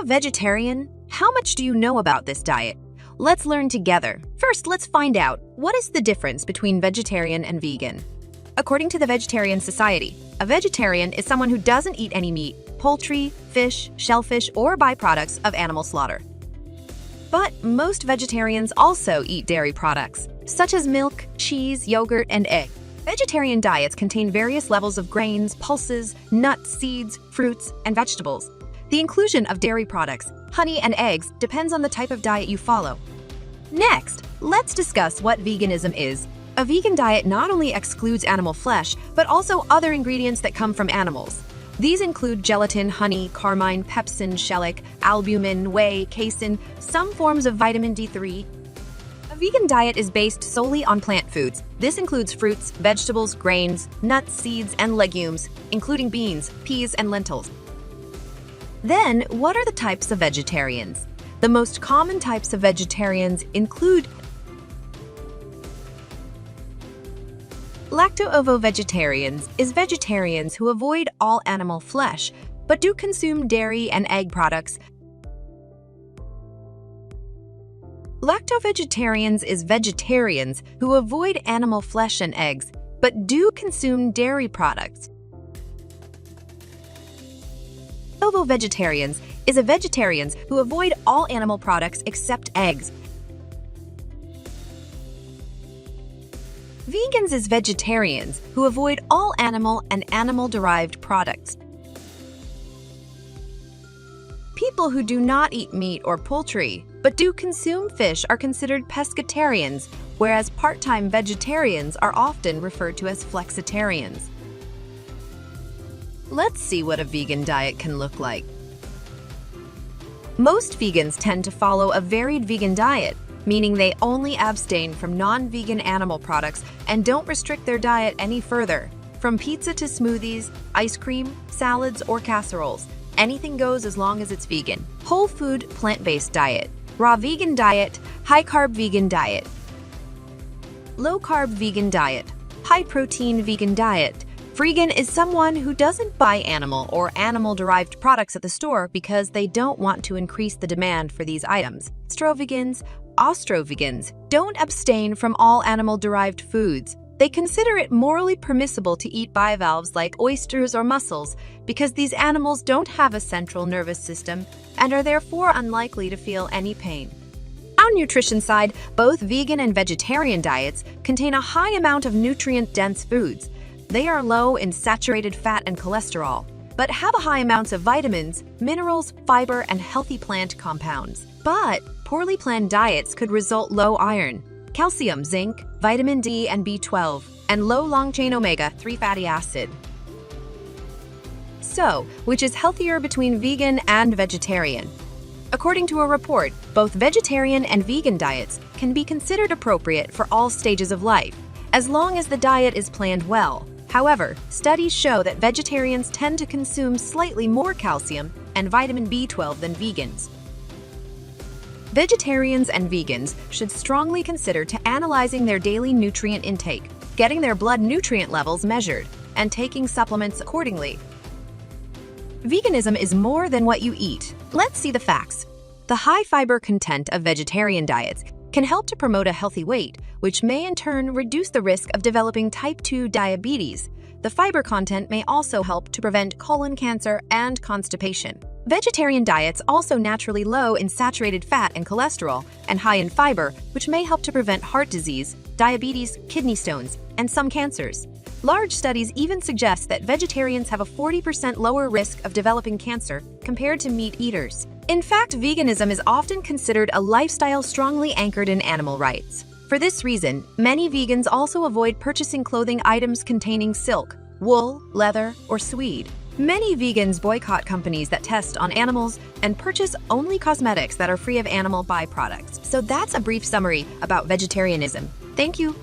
vegetarian? How much do you know about this diet? Let's learn together. First, let's find out what is the difference between vegetarian and vegan. According to the Vegetarian Society, a vegetarian is someone who doesn't eat any meat, poultry, fish, shellfish, or byproducts of animal slaughter. But most vegetarians also eat dairy products, such as milk, cheese, yogurt, and egg. Vegetarian diets contain various levels of grains, pulses, nuts, seeds, fruits, and vegetables. The inclusion of dairy products, honey, and eggs depends on the type of diet you follow. Next, let's discuss what veganism is. A vegan diet not only excludes animal flesh, but also other ingredients that come from animals. These include gelatin, honey, carmine, pepsin, shellac, albumin, whey, casein, some forms of vitamin D3. A vegan diet is based solely on plant foods. This includes fruits, vegetables, grains, nuts, seeds, and legumes, including beans, peas, and lentils. Then, what are the types of vegetarians? The most common types of vegetarians include Lacto-ovo vegetarians is vegetarians who avoid all animal flesh, but do consume dairy and egg products. Lacto-vegetarians is vegetarians who avoid animal flesh and eggs, but do consume dairy products. Ovo-vegetarians is vegetarians who avoid all animal products except eggs. Vegans is vegetarians who avoid all animal and animal-derived products. People who do not eat meat or poultry, but do consume fish are considered pescatarians, whereas part-time vegetarians are often referred to as flexitarians. Let's see what a vegan diet can look like. Most vegans tend to follow a varied vegan diet, meaning they only abstain from non-vegan animal products and don't restrict their diet any further. From pizza to smoothies, ice cream, salads, or casseroles, anything goes as long as it's vegan. Whole food, plant-based diet, raw vegan diet, high-carb vegan diet, low-carb vegan diet, high-protein vegan diet. Vegan is someone who doesn't buy animal or animal-derived products at the store because they don't want to increase the demand for these items. Stro-vegans, ostro-vegans don't abstain from all animal-derived foods. They consider it morally permissible to eat bivalves like oysters or mussels because these animals don't have a central nervous system and are therefore unlikely to feel any pain. On the nutrition side, both vegan and vegetarian diets contain a high amount of nutrient-dense foods. They are low in saturated fat and cholesterol, but have a high amounts of vitamins, minerals, fiber, and healthy plant compounds. But poorly planned diets could result low iron, calcium, zinc, vitamin D and B12, and low long-chain omega-3 fatty acid. So, which is healthier between vegan and vegetarian? According to a report, both vegetarian and vegan diets can be considered appropriate for all stages of life, as long as the diet is planned well. However, studies show that vegetarians tend to consume slightly more calcium and vitamin B12 than vegans. Vegetarians and vegans should strongly consider analyzing their daily nutrient intake, getting their blood nutrient levels measured, and taking supplements accordingly. Veganism is more than what you eat. Let's see the facts. The high fiber content of vegetarian diets can help to promote a healthy weight, which may in turn reduce the risk of developing type 2 diabetes. The fiber content may also help to prevent colon cancer and constipation. Vegetarian diets also naturally low in saturated fat and cholesterol and high in fiber, which may help to prevent heart disease, diabetes, kidney stones, and some cancers. Large studies even suggest that vegetarians have a 40% lower risk of developing cancer compared to meat eaters. In fact, veganism is often considered a lifestyle strongly anchored in animal rights. For this reason, many vegans also avoid purchasing clothing items containing silk, wool, leather, or suede. Many vegans boycott companies that test on animals and purchase only cosmetics that are free of animal byproducts. So that's a brief summary about vegetarianism. Thank you.